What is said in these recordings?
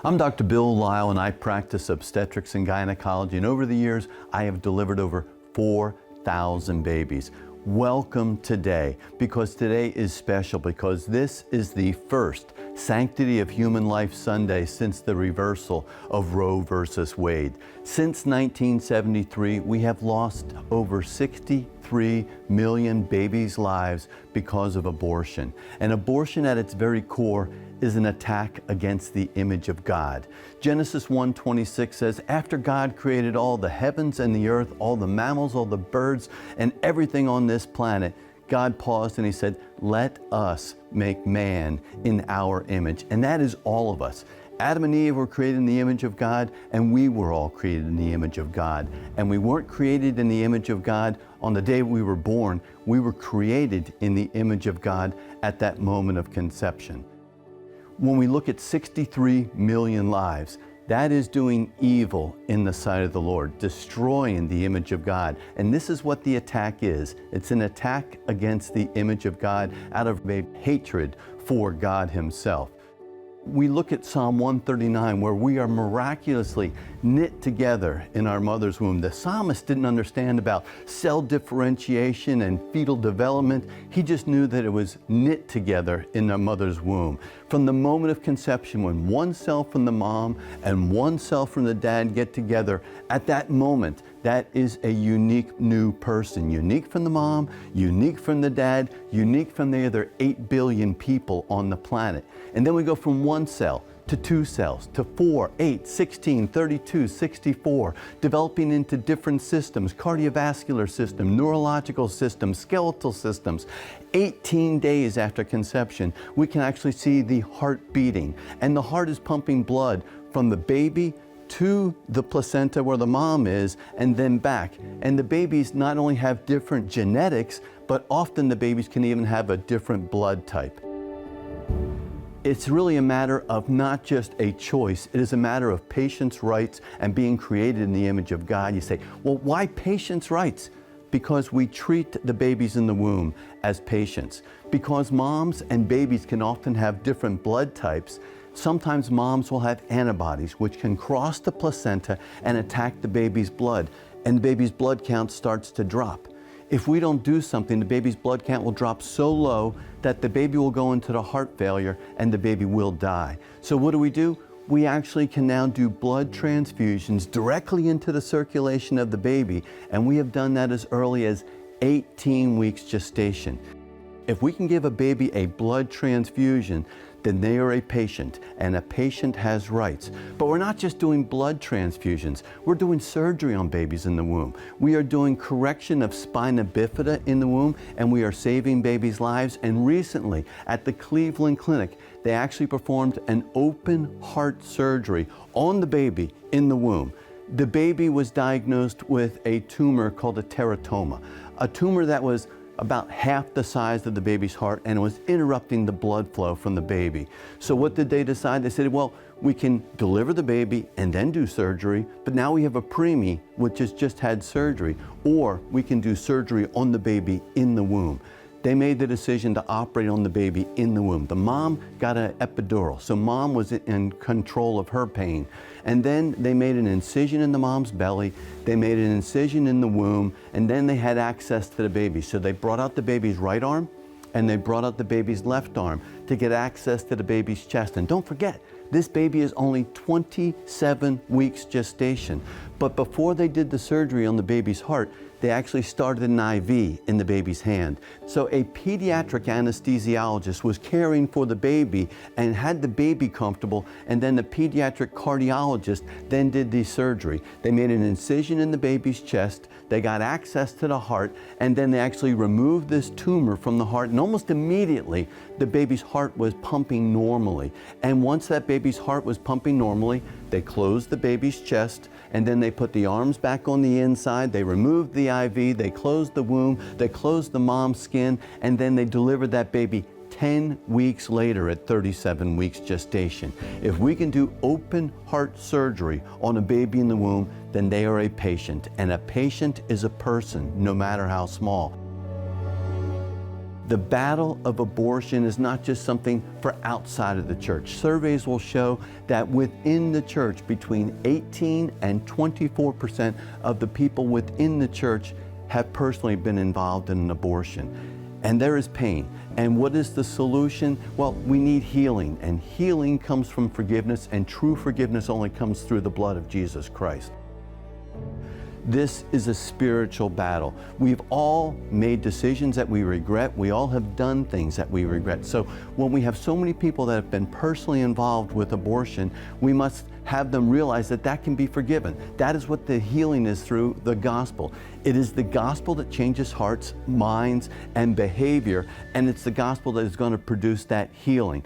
I'm Dr. Bill Lyle, and I practice obstetrics and gynecology, and over the years I have delivered over 4,000 babies. Welcome today, because today is special, because this is the first Sanctity of Human Life Sunday since the reversal of Roe versus Wade. Since 1973, we have lost over 63 million babies' lives because of abortion. And abortion at its very core is an attack against the image of God. Genesis 1:26 says, after God created all the heavens and the earth, all the mammals, all the birds, and everything on this planet, God paused and He said, let us make man in our image. And that is all of us. Adam and Eve were created in the image of God, and we were all created in the image of God. And we weren't created in the image of God on the day we were born. We were created in the image of God at that moment of conception. When we look at 63 million lives, that is doing evil in the sight of the Lord, destroying the image of God. And this is what the attack is. It's an attack against the image of God out of a hatred for God Himself. We look at Psalm 139, where we are miraculously knit together in our mother's womb. The psalmist didn't understand about cell differentiation and fetal development. He just knew that it was knit together in our mother's womb. From the moment of conception, when one cell from the mom and one cell from the dad get together, at that moment, that is a unique new person. Unique from the mom, unique from the dad, unique from the other 8 billion people on the planet. And then we go from one cell to 2 cells, to 4, 8, 16, 32, 64, developing into different systems, cardiovascular system, neurological systems, skeletal systems. 18 days after conception, we can actually see the heart beating, and the heart is pumping blood from the baby to the placenta where the mom is, and then back. And the babies not only have different genetics, but often the babies can even have a different blood type. It's really a matter of not just a choice, it is a matter of patients' rights and being created in the image of God. You say, well, why patients' rights? Because we treat the babies in the womb as patients. Because moms and babies can often have different blood types, sometimes moms will have antibodies which can cross the placenta and attack the baby's blood, and the baby's blood count starts to drop. If we don't do something, the baby's blood count will drop so low that the baby will go into the heart failure and the baby will die. So what do? We actually can now do blood transfusions directly into the circulation of the baby, and we have done that as early as 18 weeks gestation. If we can give a baby a blood transfusion, then they are a patient, and a patient has rights. But we're not just doing blood transfusions, we're doing surgery on babies in the womb. We are doing correction of spina bifida in the womb, and we are saving babies' lives. And recently, at the Cleveland Clinic, they actually performed an open heart surgery on the baby in the womb. The baby was diagnosed with a tumor called a teratoma, a tumor that was about half the size of the baby's heart, and it was interrupting the blood flow from the baby. So what did they decide? They said, well, we can deliver the baby and then do surgery, but now we have a preemie which has just had surgery, or we can do surgery on the baby in the womb. They made the decision to operate on the baby in the womb. The mom got an epidural, so mom was in control of her pain. And then they made an incision in the mom's belly, they made an incision in the womb, and then they had access to the baby. So they brought out the baby's right arm, and they brought out the baby's left arm to get access to the baby's chest. And don't forget, this baby is only 27 weeks gestation. But before they did the surgery on the baby's heart, they actually started an IV in the baby's hand. So a pediatric anesthesiologist was caring for the baby and had the baby comfortable, and then the pediatric cardiologist then did the surgery. They made an incision in the baby's chest, they got access to the heart, and then they actually removed this tumor from the heart, and almost immediately the baby's heart was pumping normally. And once that baby's heart was pumping normally, they closed the baby's chest, and then they put the arms back on the inside, they removed the IV, they closed the womb, they closed the mom's skin, and then they delivered that baby 10 weeks later at 37 weeks gestation. If we can do open heart surgery on a baby in the womb, then they are a patient, and a patient is a person, no matter how small. The battle of abortion is not just something for outside of the church. Surveys will show that within the church, between 18 and 24% of the people within the church have personally been involved in an abortion. And there is pain. And what is the solution? Well, we need healing, and healing comes from forgiveness, and true forgiveness only comes through the blood of Jesus Christ. This is a spiritual battle. We've all made decisions that we regret. We all have done things that we regret. So when we have so many people that have been personally involved with abortion, we must have them realize that that can be forgiven. That is what the healing is through the gospel. It is the gospel that changes hearts, minds, and behavior, and it's the gospel that is going to produce that healing.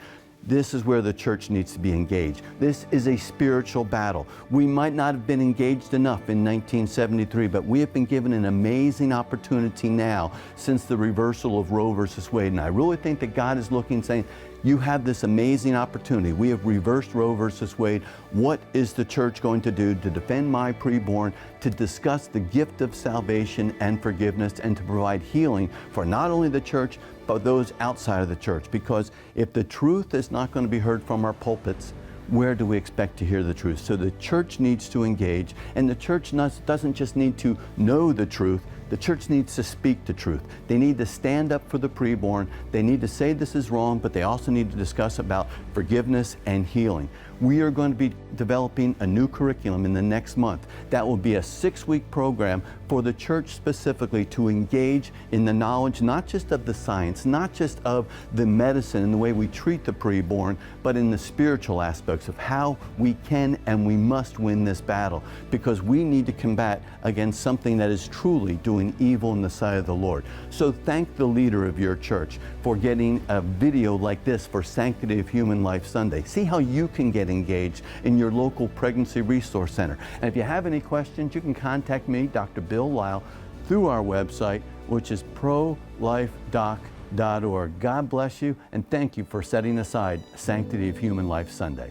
This is where the church needs to be engaged. This is a spiritual battle. We might not have been engaged enough in 1973, but we have been given an amazing opportunity now since the reversal of Roe versus Wade. And I really think that God is looking, saying, you have this amazing opportunity. We have reversed Roe versus Wade. What is the church going to do to defend my preborn, to discuss the gift of salvation and forgiveness, and to provide healing for not only the church, but those outside of the church? Because if the truth is not going to be heard from our pulpits, where do we expect to hear the truth? So the church needs to engage, and the church doesn't just need to know the truth, the church needs to speak the truth. They need to stand up for the preborn. They need to say this is wrong, but they also need to discuss about forgiveness and healing. We are going to be developing a new curriculum in the next month. That will be a 6-week program for the church specifically to engage in the knowledge, not just of the science, not just of the medicine and the way we treat the preborn, but in the spiritual aspects of how we can and we must win this battle, because we need to combat against something that is truly doing evil in the sight of the Lord. So thank the leader of your church for getting a video like this for Sanctity of Human Life Sunday. See how you can get engaged in your local pregnancy resource center. And if you have any questions, you can contact me, Dr. Bill Lyle, through our website, which is prolifedoc.org. God bless you, and thank you for setting aside Sanctity of Human Life Sunday.